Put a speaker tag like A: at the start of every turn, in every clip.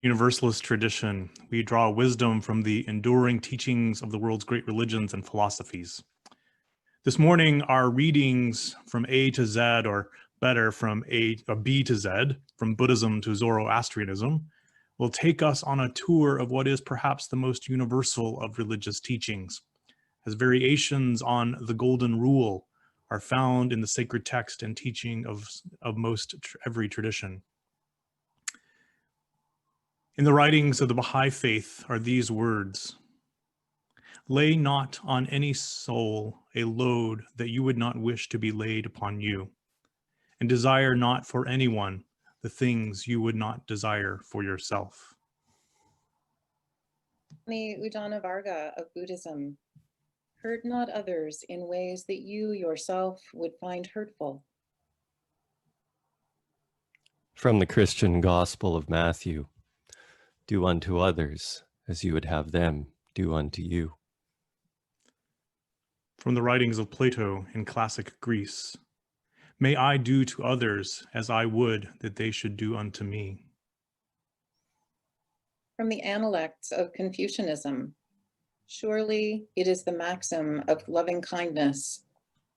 A: Universalist tradition, we draw wisdom from the enduring teachings of the world's great religions and philosophies. This morning, our readings from A to Z, or better, from B to Z, from Buddhism to Zoroastrianism, will take us on a tour of what is perhaps the most universal of religious teachings, as variations on the Golden Rule are found in the sacred text and teaching of most every tradition. In the writings of the Baha'i faith are these words: "Lay not on any soul a load that you would not wish to be laid upon you, and desire not for anyone the things you would not desire for yourself."
B: The Udana Varga of Buddhism: hurt not others in ways that you yourself would find hurtful.
C: From the Christian Gospel of Matthew: do unto others as you would have them do unto you.
A: From the writings of Plato in classic Greece: may I do to others as I would that they should do unto me.
B: From the Analects of Confucianism: surely it is the maxim of loving kindness,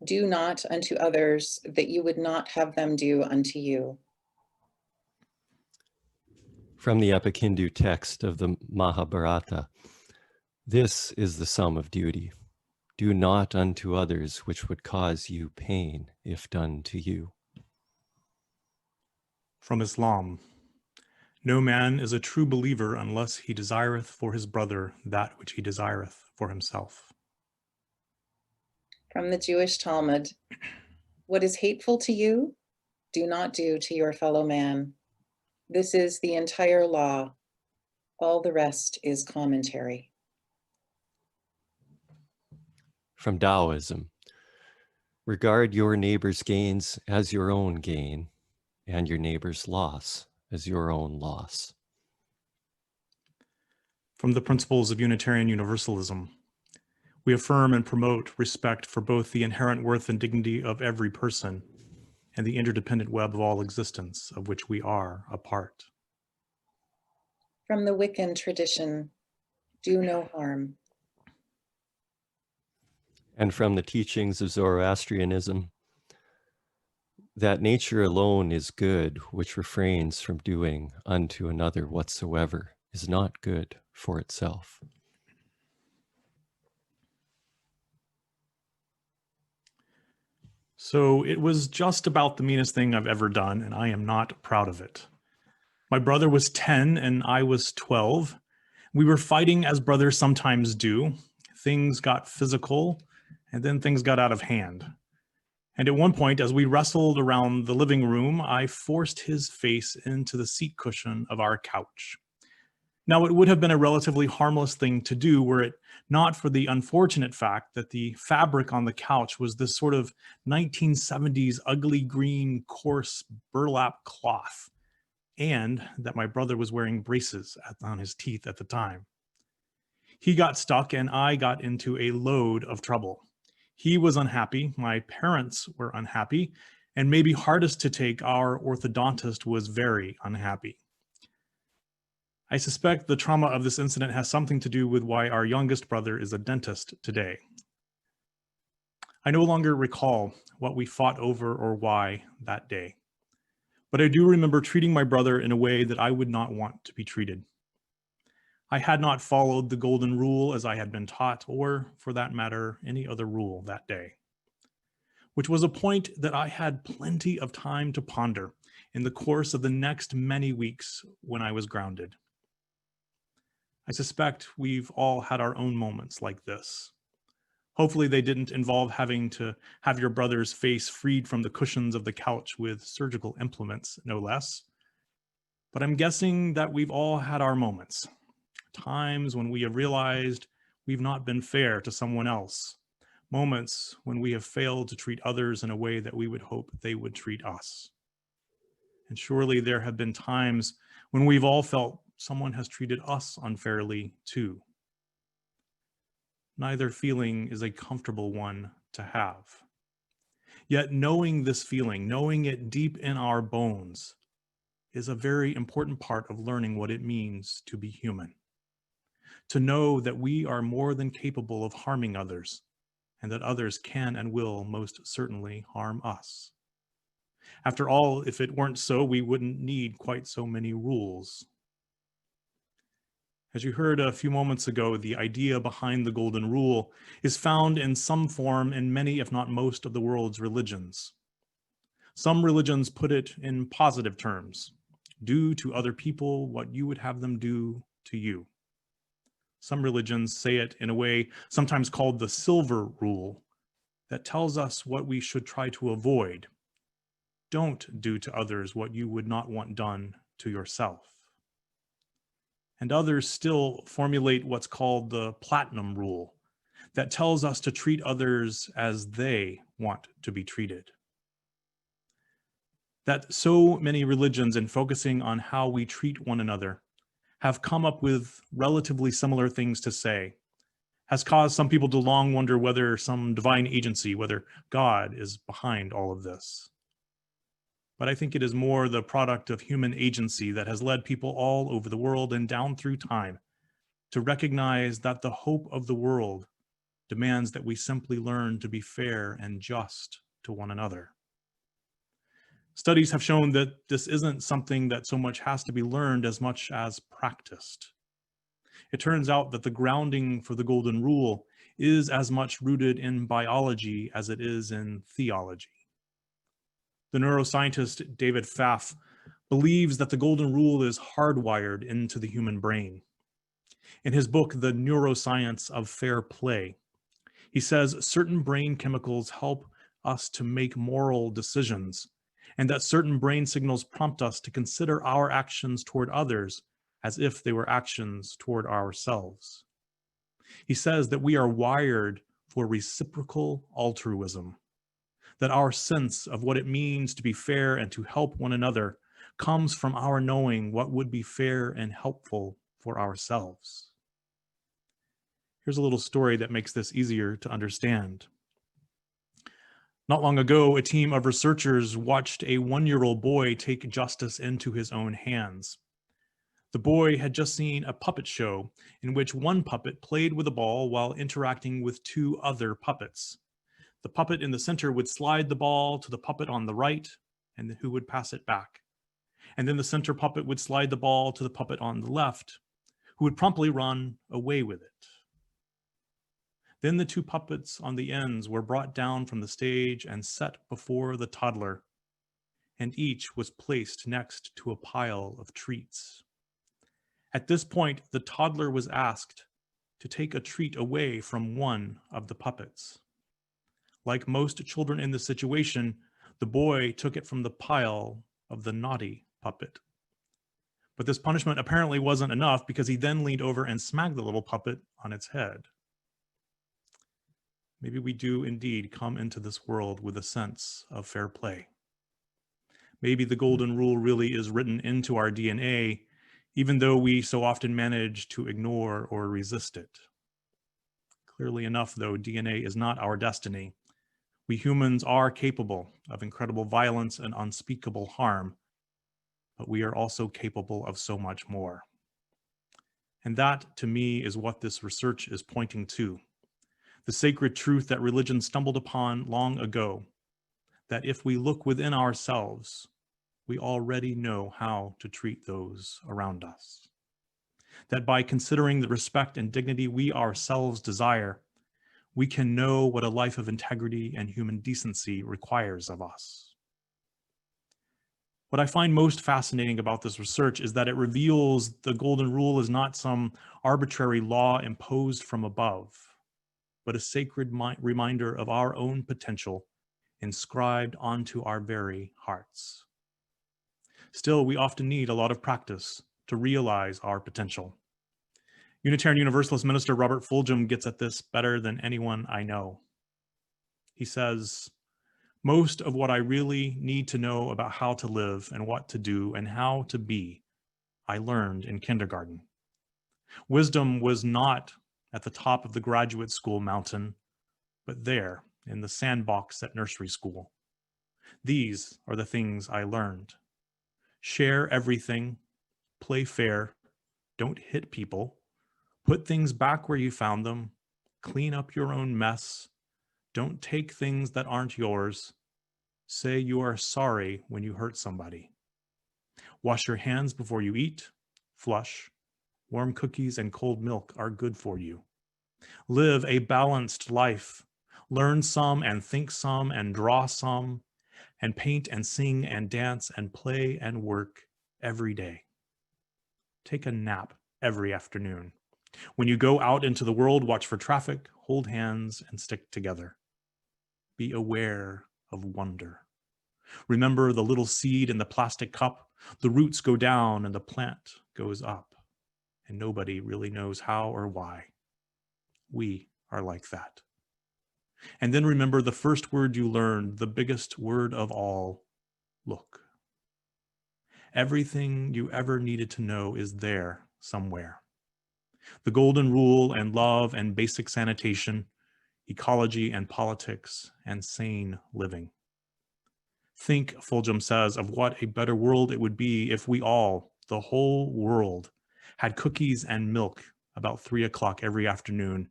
B: do not unto others that you would not have them do unto you.
C: From the epic Hindu text of the Mahabharata: this is the sum of duty. Do not unto others which would cause you pain if done to you.
A: From Islam: no man is a true believer unless he desireth for his brother that which he desireth for himself.
B: From the Jewish Talmud: what is hateful to you, do not do to your fellow man. This is the entire law. All the rest is commentary.
C: From Taoism: regard your neighbor's gains as your own gain, and your neighbor's loss as your own loss.
A: From the principles of Unitarian Universalism: we affirm and promote respect for both the inherent worth and dignity of every person and the interdependent web of all existence of which we are a part.
B: From the Wiccan tradition: do no harm.
C: And from the teachings of Zoroastrianism: that nature alone is good, which refrains from doing unto another whatsoever is not good for itself.
A: So it was just about the meanest thing I've ever done, and I am not proud of it. My brother was 10 and I was 12. We were fighting as brothers sometimes do. Things got physical, and then things got out of hand. And at one point, as we wrestled around the living room, I forced his face into the seat cushion of our couch. Now, it would have been a relatively harmless thing to do were it not for the unfortunate fact that the fabric on the couch was this sort of 1970s ugly green coarse burlap cloth, and that my brother was wearing braces on his teeth at the time. He got stuck and I got into a load of trouble. He was unhappy, my parents were unhappy, and maybe hardest to take, our orthodontist was very unhappy. I suspect the trauma of this incident has something to do with why our youngest brother is a dentist today. I no longer recall what we fought over or why that day, but I do remember treating my brother in a way that I would not want to be treated. I had not followed the golden rule as I had been taught, or for that matter, any other rule that day, which was a point that I had plenty of time to ponder in the course of the next many weeks when I was grounded. I suspect we've all had our own moments like this. Hopefully they didn't involve having to have your brother's face freed from the cushions of the couch with surgical implements, no less. But I'm guessing that we've all had our moments, times when we have realized we've not been fair to someone else, moments when we have failed to treat others in a way that we would hope they would treat us. And surely there have been times when we've all felt someone has treated us unfairly too. Neither feeling is a comfortable one to have. Yet knowing this feeling, knowing it deep in our bones, is a very important part of learning what it means to be human. To know that we are more than capable of harming others, and that others can and will most certainly harm us. After all, if it weren't so, we wouldn't need quite so many rules. As you heard a few moments ago, the idea behind the Golden Rule is found in some form in many, if not most, of the world's religions. Some religions put it in positive terms: do to other people what you would have them do to you. Some religions say it in a way sometimes called the Silver Rule, that tells us what we should try to avoid. Don't do to others what you would not want done to yourself. And others still formulate what's called the Platinum Rule, that tells us to treat others as they want to be treated. That so many religions, in focusing on how we treat one another, have come up with relatively similar things to say, has caused some people to long wonder whether some divine agency, whether God, is behind all of this. But I think it is more the product of human agency that has led people all over the world and down through time to recognize that the hope of the world demands that we simply learn to be fair and just to one another. Studies have shown that this isn't something that so much has to be learned as much as practiced. It turns out that the grounding for the Golden Rule is as much rooted in biology as it is in theology. The neuroscientist David Pfaff believes that the Golden Rule is hardwired into the human brain. In his book, The Neuroscience of Fair Play, he says certain brain chemicals help us to make moral decisions, and that certain brain signals prompt us to consider our actions toward others as if they were actions toward ourselves. He says that we are wired for reciprocal altruism, that our sense of what it means to be fair and to help one another comes from our knowing what would be fair and helpful for ourselves. Here's a little story that makes this easier to understand. Not long ago, a team of researchers watched a 1-year-old boy take justice into his own hands. The boy had just seen a puppet show in which one puppet played with a ball while interacting with 2 other puppets. The puppet in the center would slide the ball to the puppet on the right, and who would pass it back. And then the center puppet would slide the ball to the puppet on the left, who would promptly run away with it. Then the 2 puppets on the ends were brought down from the stage and set before the toddler, and each was placed next to a pile of treats. At this point, the toddler was asked to take a treat away from one of the puppets. Like most children in the situation, the boy took it from the pile of the naughty puppet. But this punishment apparently wasn't enough, because he then leaned over and smacked the little puppet on its head. Maybe we do indeed come into this world with a sense of fair play. Maybe the Golden Rule really is written into our DNA, even though we so often manage to ignore or resist it. Clearly enough, though, DNA is not our destiny. We humans are capable of incredible violence and unspeakable harm, but we are also capable of so much more. And that, to me, is what this research is pointing to. The sacred truth that religion stumbled upon long ago, that if we look within ourselves, we already know how to treat those around us. That by considering the respect and dignity we ourselves desire, we can know what a life of integrity and human decency requires of us. What I find most fascinating about this research is that it reveals the Golden Rule is not some arbitrary law imposed from above, but a sacred reminder of our own potential inscribed onto our very hearts. Still, we often need a lot of practice to realize our potential. Unitarian Universalist minister Robert Fulgham gets at this better than anyone I know. He says, "Most of what I really need to know about how to live and what to do and how to be, I learned in kindergarten. Wisdom was not at the top of the graduate school mountain, but there in the sandbox at nursery school. These are the things I learned. Share everything, play fair, don't hit people, put things back where you found them, clean up your own mess, don't take things that aren't yours, say you are sorry when you hurt somebody. Wash your hands before you eat, flush, warm cookies and cold milk are good for you. Live a balanced life, learn some and think some and draw some, and paint and sing and dance and play and work every day. Take a nap every afternoon. When you go out into the world, watch for traffic, hold hands, and stick together. Be aware of wonder. Remember the little seed in the plastic cup. The roots go down and the plant goes up, and nobody really knows how or why. We are like that. And then remember the first word you learned, the biggest word of all, look. Everything you ever needed to know is there somewhere. The golden rule and love and basic sanitation, ecology and politics and sane living. Think, Fulgham says, of what a better world it would be if we all, the whole world, had cookies and milk about 3 o'clock every afternoon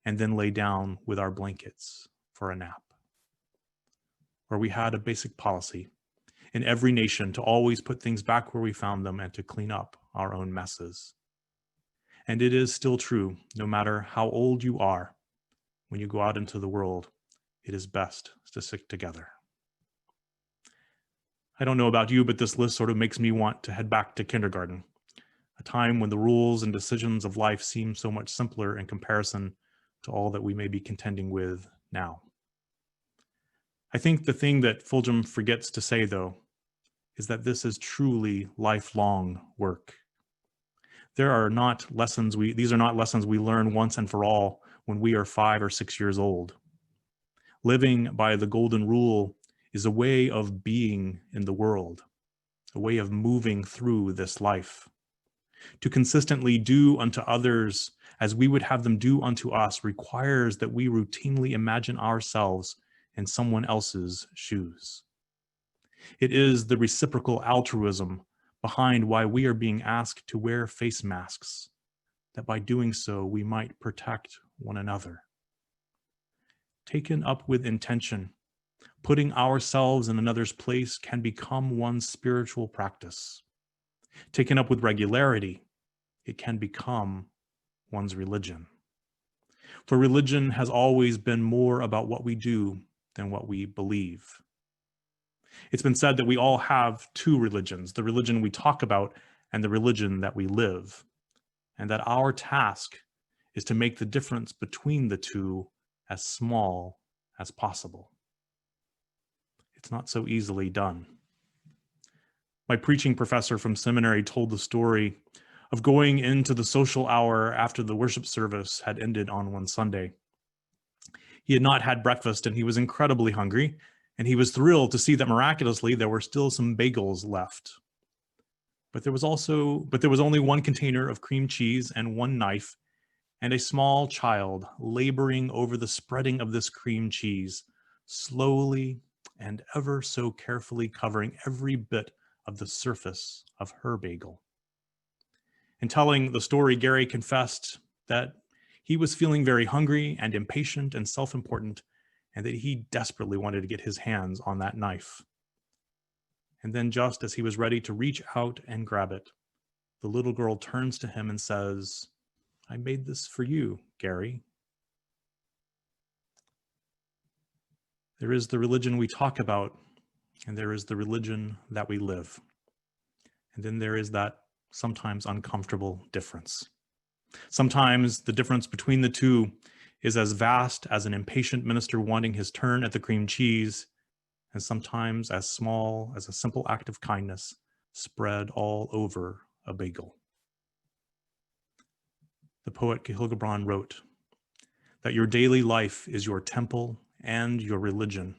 A: and then lay down with our blankets for a nap. Or we had a basic policy in every nation to always put things back where we found them and to clean up our own messes. And it is still true, no matter how old you are, when you go out into the world, it is best to stick together. I don't know about you, but this list sort of makes me want to head back to kindergarten, a time when the rules and decisions of life seem so much simpler in comparison to all that we may be contending with now. I think the thing that Fulgham forgets to say, though, is that this is truly lifelong work. These are not lessons we learn once and for all when we are 5 or 6 years old. Living by the golden rule is a way of being in the world, a way of moving through this life. To consistently do unto others as we would have them do unto us requires that we routinely imagine ourselves in someone else's shoes. It is the reciprocal altruism behind why we are being asked to wear face masks, that by doing so we might protect one another. Taken up with intention, putting ourselves in another's place can become one's spiritual practice. Taken up with regularity, it can become one's religion. For religion has always been more about what we do than what we believe. It's been said that we all have two religions, the religion we talk about and the religion that we live, and that our task is to make the difference between the two as small as possible. It's not so easily done. My preaching professor from seminary told the story of going into the social hour after the worship service had ended on one Sunday. He had not had breakfast and he was incredibly hungry, and he was thrilled to see that miraculously there were still some bagels left. But there was only one container of cream cheese and one knife, and a small child laboring over the spreading of this cream cheese, slowly and ever so carefully covering every bit of the surface of her bagel. In telling the story, Gary confessed that he was feeling very hungry and impatient and self-important, and that he desperately wanted to get his hands on that knife. And then just as he was ready to reach out and grab it, the little girl turns to him and says, "I made this for you, Gary." There is the religion we talk about, and there is the religion that we live. And then there is that sometimes uncomfortable difference. Sometimes the difference between the two is as vast as an impatient minister wanting his turn at the cream cheese, and sometimes as small as a simple act of kindness spread all over a bagel. The poet Hildebrand wrote that your daily life is your temple and your religion.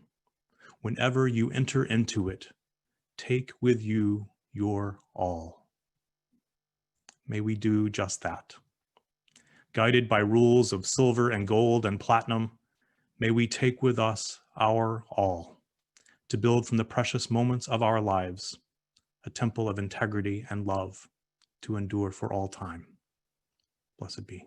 A: Whenever you enter into it, take with you your all. May we do just that. Guided by rules of silver and gold and platinum, may we take with us our all to build from the precious moments of our lives a temple of integrity and love to endure for all time. Blessed be.